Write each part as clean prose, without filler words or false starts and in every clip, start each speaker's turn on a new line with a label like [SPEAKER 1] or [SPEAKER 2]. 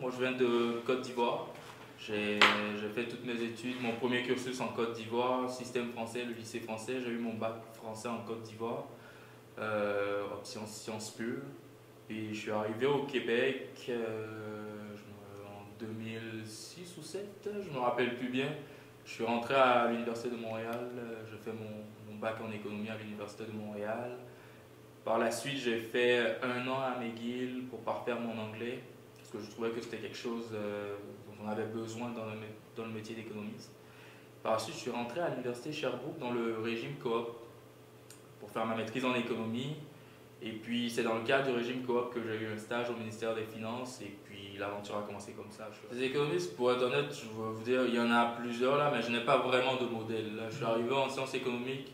[SPEAKER 1] moi je viens de Côte d'Ivoire. J'ai fait toutes mes études, mon premier cursus en Côte d'Ivoire, système français, le lycée français. J'ai eu mon bac français en Côte d'Ivoire, option sciences pures. Puis je suis arrivé au Québec en 2006 ou 2007, je ne me rappelle plus bien. Je suis rentré à l'Université de Montréal, j'ai fait mon bac en économie à l'Université de Montréal. Par la suite, j'ai fait un an à McGill pour parfaire mon anglais, parce que je trouvais que c'était quelque chose dont on avait besoin dans le métier d'économiste. Par la suite, je suis rentré à l'Université Sherbrooke dans le régime coop pour faire ma maîtrise en économie. Et puis, c'est dans le cadre du régime coop que j'ai eu un stage au ministère des Finances, et puis l'aventure a commencé comme ça. Les économistes, pour être honnête, je vais vous dire, il y en a plusieurs là, mais je n'ai pas vraiment de modèle. Là, je suis arrivé en sciences économiques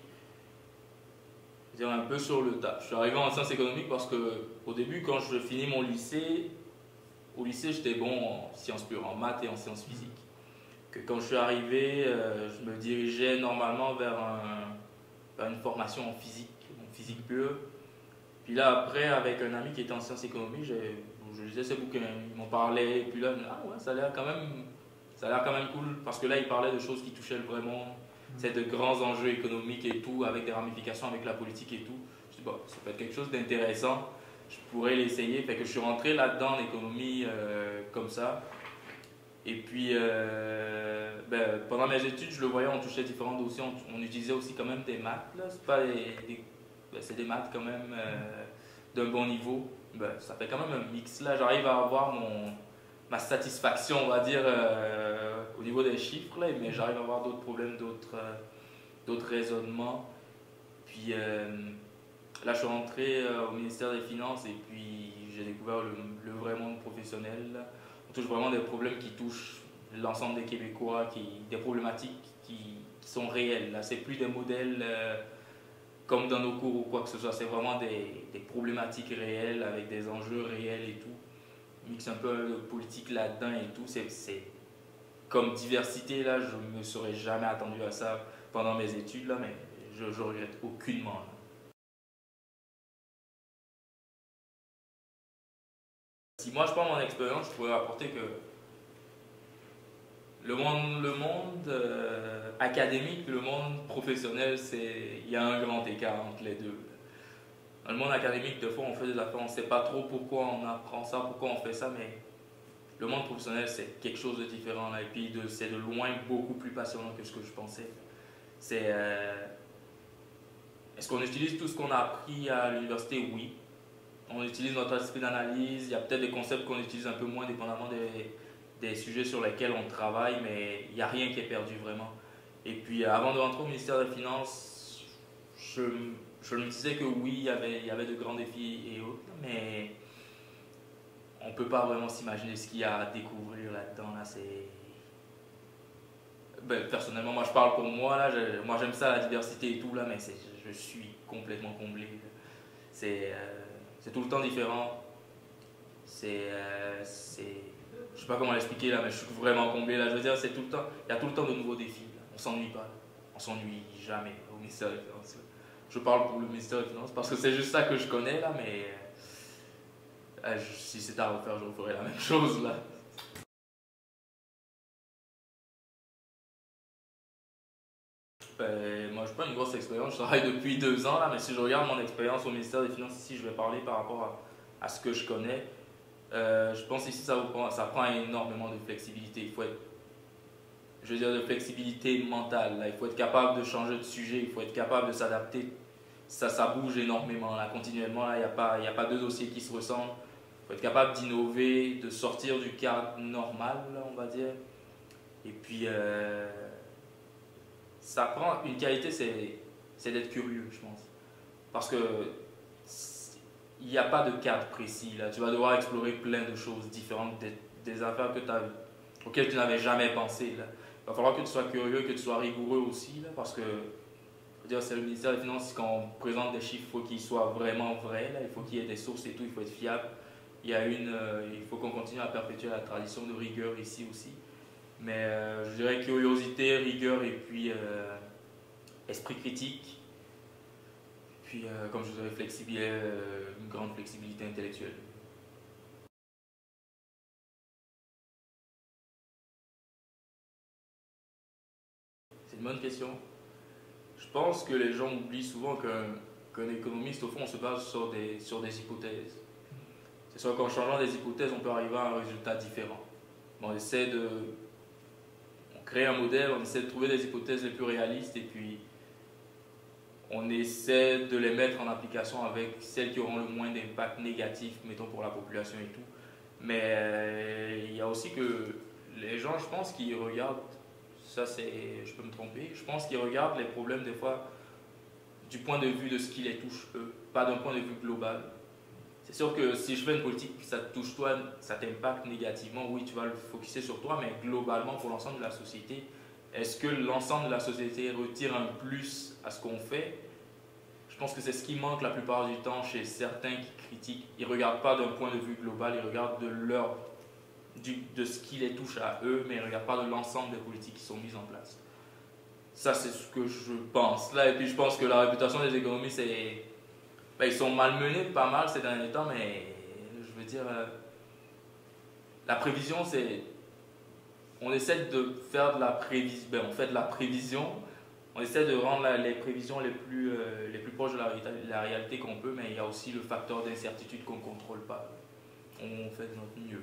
[SPEAKER 1] un peu sur le tas. Je suis arrivé en sciences économiques parce que au début, quand je finis mon lycée, au lycée j'étais bon en sciences pures, en maths et en sciences physiques. Que quand je suis arrivé, je me dirigeais normalement vers une formation en physique pure. Puis là après, avec un ami qui était en sciences économiques, je lisais ses bouquins, ils m'en parlaient, et puis là, ah ouais, ça a l'air quand même cool, parce que là, il parlait de choses qui touchaient vraiment, c'est de grands enjeux économiques et tout, avec des ramifications avec la politique et tout. Je dis, bon, ça peut être quelque chose d'intéressant, je pourrais l'essayer. Fait que je suis rentré là-dedans en économie comme ça. Et puis, pendant mes études, je le voyais, on touchait différents dossiers, on utilisait aussi quand même des maths. C'est pas c'est des maths quand même d'un bon niveau. Ça fait quand même un mix. Là, j'arrive à avoir ma satisfaction, on va dire, au niveau des chiffres, là, mais j'arrive à avoir d'autres problèmes, d'autres raisonnements. Puis là, je suis rentré au ministère des Finances, et puis j'ai découvert le vrai monde professionnel. Là. On touche vraiment des problèmes qui touchent l'ensemble des Québécois, des problématiques qui sont réelles. Là, c'est plus des modèles comme dans nos cours ou quoi que ce soit, c'est vraiment des problématiques réelles avec des enjeux réels et tout. Mixe un peu de politique là-dedans et tout. C'est comme diversité, là, je ne me serais jamais attendu à ça pendant mes études, là, mais je regrette aucunement. Là. Si moi je prends mon expérience, je pourrais rapporter que le monde académique, le monde professionnel, il y a un grand écart entre les deux. Dans le monde académique, des fois on fait des affaires, on ne sait pas trop pourquoi on apprend ça, pourquoi on fait ça, mais le monde professionnel c'est quelque chose de différent là, et puis c'est de loin beaucoup plus passionnant que ce que je pensais. C'est Est-ce qu'on utilise tout ce qu'on a appris à l'université? Oui. On utilise notre esprit d'analyse, il y a peut-être des concepts qu'on utilise un peu moins dépendamment des sujets sur lesquels on travaille, mais il n'y a rien qui est perdu vraiment. Et puis avant de rentrer au ministère des Finances, je me disais que oui, il y avait de grands défis et autres, mais on ne peut pas vraiment s'imaginer ce qu'il y a à découvrir là-dedans. Là, personnellement, moi je parle pour moi, là, moi j'aime ça, la diversité et tout, là, mais je suis complètement comblé. C'est tout le temps différent. Je sais pas comment l'expliquer là, mais je suis vraiment comblé là. Je veux dire, il y a tout le temps de nouveaux défis. Là. On s'ennuie pas. Là. On s'ennuie jamais au ministère des Finances. Je parle pour le ministère des Finances parce que c'est juste ça que je connais là, mais si c'était à refaire, je referais la même chose là. Moi, je n'ai pas une grosse expérience. Je travaille depuis 2 ans là, mais si je regarde mon expérience au ministère des Finances ici, je vais parler par rapport à ce que je connais. Je pense ici ça prend énormément de flexibilité. Il faut être, je veux dire, de flexibilité mentale. Là. Il faut être capable de changer de sujet, il faut être capable de s'adapter. Ça bouge énormément là, continuellement. Là. Il y a pas deux dossiers qui se ressemblent. Il faut être capable d'innover, de sortir du cadre normal, là, on va dire. Et puis, ça prend une qualité, c'est d'être curieux, je pense. Parce que il n'y a pas de cadre précis. Là. Tu vas devoir explorer plein de choses différentes, des affaires auxquelles tu n'avais jamais pensé. Là. Il va falloir que tu sois curieux, que tu sois rigoureux aussi, là, parce que c'est le ministère des Finances, quand on présente des chiffres, il faut qu'ils soient vraiment vrais. Là. Il faut qu'il y ait des sources et tout, il faut être fiable. Il faut qu'on continue à perpétuer la tradition de rigueur ici aussi. Mais je dirais curiosité, rigueur et puis esprit critique. Puis, comme je vous disais, une grande flexibilité intellectuelle. une bonne question. Je pense que les gens oublient souvent qu'un économiste, au fond, on se base sur des hypothèses. C'est sûr qu'en changeant des hypothèses, on peut arriver à un résultat différent. On essaie de... On crée un modèle, on essaie de trouver des hypothèses les plus réalistes et puis on essaie de les mettre en application avec celles qui auront le moins d'impact négatif, mettons, pour la population et tout. Mais il y a aussi que les gens, je pense, qui regardent, ça c'est, je peux me tromper, je pense qu'ils regardent les problèmes des fois du point de vue de ce qui les touche eux, pas d'un point de vue global. C'est sûr que si je fais une politique, ça te touche toi, ça t'impacte négativement, oui, tu vas le focuser sur toi, mais globalement, pour l'ensemble de la société, est-ce que l'ensemble de la société retire un plus à ce qu'on fait? Je pense que c'est ce qui manque la plupart du temps chez certains qui critiquent. Ils ne regardent pas d'un point de vue global, ils regardent de ce qui les touche à eux, mais ils ne regardent pas de l'ensemble des politiques qui sont mises en place. Ça, c'est ce que je pense. Là, et puis je pense que la réputation des économistes, c'est... Ben, ils sont malmenés pas mal ces derniers temps, mais je veux dire, la prévision, c'est... On essaie de faire de la prévision, ben, on fait de la prévision, on essaie de rendre les prévisions les plus proches de la réalité qu'on peut, mais il y a aussi le facteur d'incertitude qu'on ne contrôle pas. On fait de notre mieux.